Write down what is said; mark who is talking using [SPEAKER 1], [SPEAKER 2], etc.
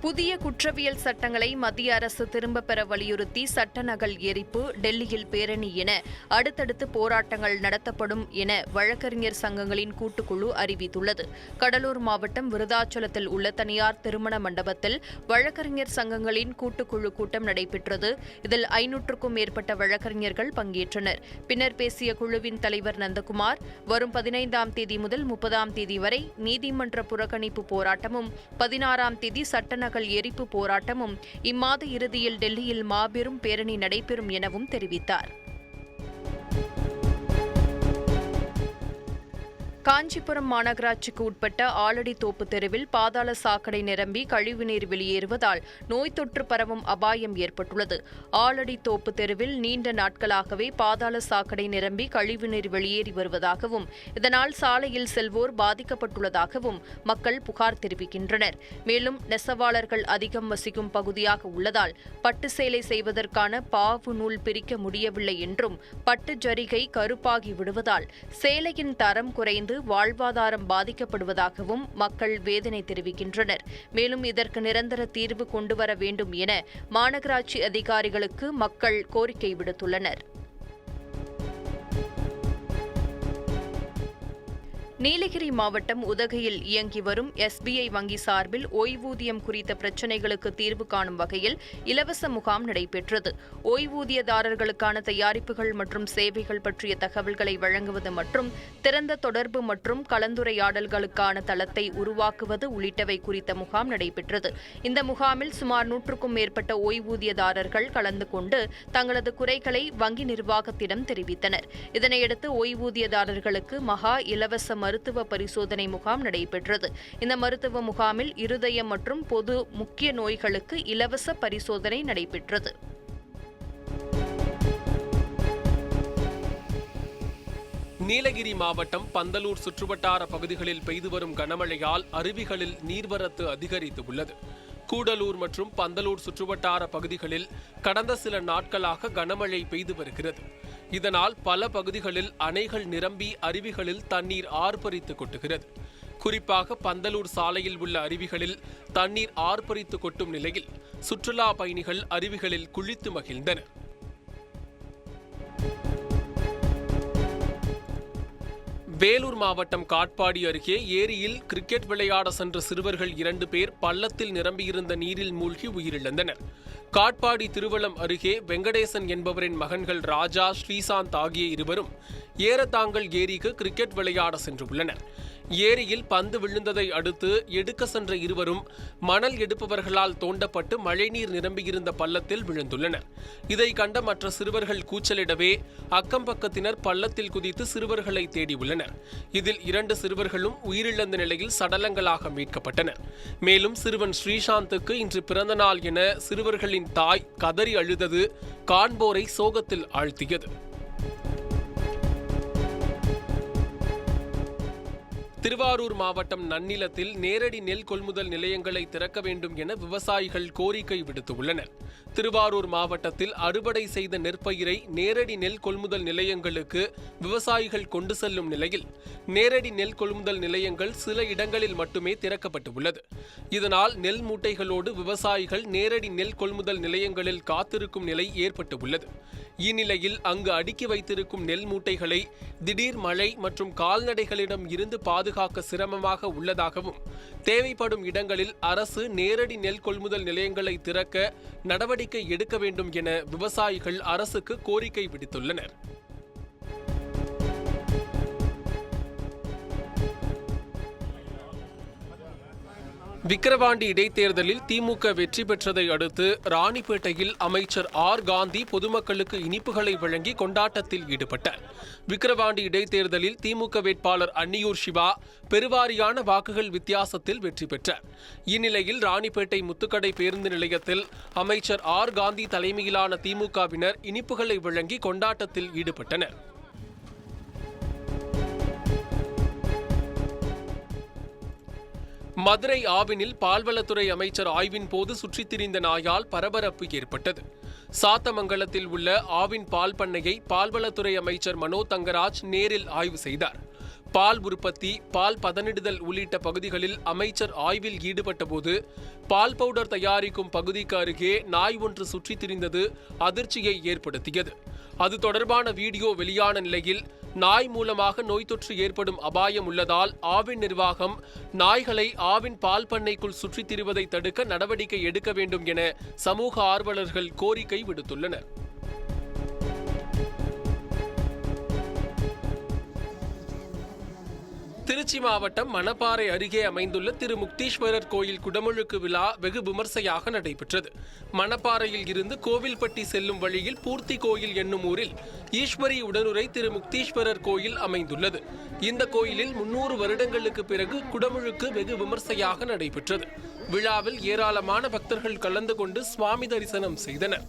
[SPEAKER 1] புதிய குற்றவியல் சட்டங்களை மத்திய அரசு திரும்பப் பெற வலியுறுத்தி சட்ட நகல் எரிப்பு, டெல்லியில் பேரணி என அடுத்தடுத்து போராட்டங்கள் நடத்தப்படும் என வழக்கறிஞர் சங்கங்களின் கூட்டுக்குழு அறிவித்துள்ளது. கடலூர் மாவட்டம் விருதாச்சலத்தில் உள்ள தனியார் திருமண மண்டபத்தில் வழக்கறிஞர் சங்கங்களின் கூட்டுக்குழு கூட்டம் நடைபெற்றது. இதில் 500க்கும் மேற்பட்ட வழக்கறிஞர்கள் பங்கேற்றனர். பின்னர் பேசிய குழுவின் தலைவர் நந்தகுமார், வரும் 15ஆம் தேதி முதல் 30ஆம் தேதி வரை நீதிமன்ற புறக்கணிப்பு போராட்டமும், 16ஆம் தேதி சட்ட நகல் எரிப்பு போராட்டமும், இம்மாத இறுதியில் டெல்லியில் மாபெரும் பேரணி நடைபெறும் எனவும் தெரிவித்தார். காஞ்சிபுரம் மாநகராட்சிக்கு உட்பட்ட ஆலடித்தோப்பு தெருவில் பாதாள சாக்கடை நிரம்பி கழிவுநீர் வெளியேறுவதால் நோய் தொற்று பரவும் அபாயம் ஏற்பட்டுள்ளது. ஆலடித்தோப்பு தெருவில் நீண்ட நாட்களாகவே பாதாள சாக்கடை நிரம்பி கழிவுநீர் வெளியேறி வருவதாகவும், இதனால் சாலையில் செல்வோர் பாதிக்கப்பட்டுள்ளதாகவும் மக்கள் புகார் தெரிவிக்கின்றனர். மேலும் நெசவாளர்கள் அதிகம் வசிக்கும் பகுதியாக உள்ளதால் பட்டு சேலை செய்வதற்கான பாவு நூல் பிரிக்க முடியவில்லை என்றும், பட்டு ஜரிகை கருப்பாகி விடுவதால் சேலையின் தரம் குறைந்து வாழ்வாதாரம் பாதிக்கப்படுவதாகவும் மக்கள் வேதனை தெரிவிக்கின்றனர். மேலும் இதற்கு நிரந்தர தீர்வு கொண்டுவர வேண்டும் என மாநகராட்சி அதிகாரிகளுக்கு மக்கள் கோரிக்கை விடுத்துள்ளனர். நீலகிரி மாவட்டம் உதகையில் இயங்கி வரும் SBI வங்கி சார்பில் ஓய்வூதியம் குறித்த பிரச்சினைகளுக்கு தீர்வு காணும் வகையில் இலவச முகாம் நடைபெற்றது. ஓய்வூதியதாரர்களுக்கான தயாரிப்புகள் மற்றும் சேவைகள் பற்றிய தகவல்களை வழங்குவது மற்றும் திறந்த தொடர்பு மற்றும் கலந்துரையாடல்களுக்கான தளத்தை உருவாக்குவது உள்ளிட்டவை குறித்த முகாம் நடைபெற்றது. இந்த முகாமில் சுமார் 100க்கும் மேற்பட்ட ஓய்வூதியதாரர்கள் கலந்து கொண்டு தங்களது குறைகளை வங்கி நிர்வாகத்திடம் தெரிவித்தனர். இதனையடுத்து ஓய்வூதியதாரர்களுக்கு மகா இலவச மருத்துவ பரிசோதனை முகாம் நடைபெற்றது. இந்த மருத்துவ முகாமில் இருதயம் மற்றும் பொது முக்கிய நோய்களுக்கு இலவச பரிசோதனை நடைபெற்றது.
[SPEAKER 2] நீலகிரி மாவட்டம் பந்தலூர் சுற்றுவட்டார பகுதிகளில் பெய்து வரும் கனமழையால் அருவிகளில் நீர்வரத்து அதிகரித்து உள்ளது. கூடலூர் மற்றும் பந்தலூர் சுற்றுவட்டார பகுதிகளில் கடந்த சில நாட்களாக கனமழை பெய்து வருகிறது. இதனால் பல பகுதிகளில் அணைகள் நிரம்பி அருவிகளில் தண்ணீர் ஆர்ப்பரித்து கொட்டுகிறது. குறிப்பாக பந்தலூர் சாலையில் உள்ள அருவிகளில் தண்ணீர் ஆர்ப்பரித்து கொட்டும் நிலையில் சுற்றுலா பயணிகள் அருவிகளில் குளித்து மகிழ்ந்தனர். வேலூர் மாவட்டம் காட்பாடி அருகே ஏரியில் கிரிக்கெட் விளையாட சென்ற சிறுவர்கள் 2 பேர் பள்ளத்தில் நிரம்பியிருந்த நீரில் மூழ்கி உயிரிழந்தனர். காட்பாடி திருவளம் அருகே வெங்கடேசன் என்பவரின் மகன்கள் ராஜா, ஸ்ரீசாந்த் ஆகிய இருவரும் ஏரத்தாங்கல் ஏரிக்கு கிரிக்கெட் விளையாட சென்றுள்ளனர். ஏரியில் பந்து விழுந்ததை அடுத்து எடுக்க சென்ற இருவரும் மணல் எடுப்பவர்களால் தோண்டப்பட்டு மழைநீர் நிரம்பியிருந்த பள்ளத்தில் விழுந்துள்ளனர். இதை கண்ட மற்ற சிறுவர்கள் கூச்சலிடவே அக்கம்பக்கத்தினர் பள்ளத்தில் குதித்து சிறுவர்களை தேடியுள்ளனர். இதில் 2 சிறுவர்களும் உயிரிழந்த நிலையில் சடலங்களாக மீட்கப்பட்டனர். மேலும் சிறுவன் ஸ்ரீசாந்துக்கு இன்று பிறந்த நாள் என சிறுவர்களின் தாய் கதறி அழுதது காண்போரை சோகத்தில் ஆழ்த்தியது. திருவாரூர் மாவட்டம் நன்னிலத்தில் நேரடி நெல் கொள்முதல் நிலையங்களை திறக்க வேண்டும் என விவசாயிகள் கோரிக்கை விடுத்துள்ளனர். திருவாரூர் மாவட்டத்தில் அறுவடை செய்த நெற்பயிரை நேரடி நெல் கொள்முதல் நிலையங்களுக்கு விவசாயிகள் கொண்டு செல்லும் நிலையில் நேரடி நெல் கொள்முதல் நிலையங்கள் சில இடங்களில் மட்டுமே திறக்கப்பட்டுள்ளது. இதனால் நெல் மூட்டைகளோடு விவசாயிகள் நேரடி நெல் கொள்முதல் நிலையங்களில் காத்திருக்கும் நிலை ஏற்பட்டுள்ளது. இந்நிலையில் அங்கு அடுக்கி வைத்திருக்கும் நெல் மூட்டைகளை திடீர் மழை மற்றும் கால்நடைகளிடம் இருந்து பாதுகாக்க சிரமமாக உள்ளதாகவும், தேவைப்படும் இடங்களில் அரசு நேரடி நெல் கொள்முதல் நிலையங்களை திறக்க நடவடிக்கை எடுக்க வேண்டும் என விவசாயிகள் அரசுக்கு கோரிக்கை விடுத்துள்ளனர். விக்கிரவாண்டி இடைத்தேர்தலில் திமுக வெற்றி பெற்றதை அடுத்து ராணிப்பேட்டையில் அமைச்சர் காந்தி பொதுமக்களுக்கு இனிப்புகளை வழங்கி கொண்டாட்டத்தில் ஈடுபட்டார். விக்கிரவாண்டி இடைத்தேர்தலில் திமுக வேட்பாளர் அன்னியூர் சிவா பெருவாரியான வாக்குகள் வித்தியாசத்தில் வெற்றி பெற்றார். இந்நிலையில் ராணிப்பேட்டை முத்துக்கடை பேருந்து நிலையத்தில் அமைச்சர் காந்தி தலைமையிலான திமுகவினர் இனிப்புகளை வழங்கி கொண்டாட்டத்தில் ஈடுபட்டனர். மதுரை ஆவினில் பால்வளத்துறை அமைச்சர் ஆய்வின் போது சுற்றித் திரிந்த நாயால் பரபரப்பு ஏற்பட்டது. சாத்தமங்கலத்தில் உள்ள ஆவின் பால் பண்ணையை பால்வளத்துறை அமைச்சர் மனோ தங்கராஜ் நேரில் ஆய்வு செய்தார். பால் உற்பத்தி, பால் பதனிடுதல் உள்ளிட்ட பகுதிகளில் அமைச்சர் ஆய்வில் ஈடுபட்டபோது பால் பவுடர் தயாரிக்கும் பகுதிக்கு அருகே நாய் ஒன்று சுற்றித் திரிந்தது அதிர்ச்சியை ஏற்படுத்தியது. அது தொடர்பான வீடியோ வெளியான நிலையில் நாய் மூலமாக நோய் தொற்று ஏற்படும் அபாயம் உள்ளதால் ஆவின் நிர்வாகம் நாய்களை ஆவின் பால் பண்ணைக்குள் சுற்றித் திரிவதை தடுக்க நடவடிக்கை எடுக்க வேண்டும் என சமூக ஆர்வலர்கள் கோரிக்கை விடுத்துள்ளனர். திருச்சி மாவட்டம் மணப்பாறை அருகே அமைந்துள்ள திரு முக்தீஸ்வரர் கோயில் குடமுழுக்கு விழா வெகு விமர்சையாக நடைபெற்றது. மணப்பாறையில் இருந்து கோவில்பட்டி செல்லும் வழியில் பூர்த்தி கோயில் என்னும் ஊரில் ஈஸ்வரி உடனுரை திரு முக்தீஸ்வரர் கோயில் அமைந்துள்ளது. இந்த கோயிலில் 300 வருடங்களுக்கு பிறகு குடமுழுக்கு வெகு விமர்சையாக நடைபெற்றது. விழாவில் ஏராளமான பக்தர்கள் கலந்து கொண்டு சுவாமி தரிசனம் செய்தனர்.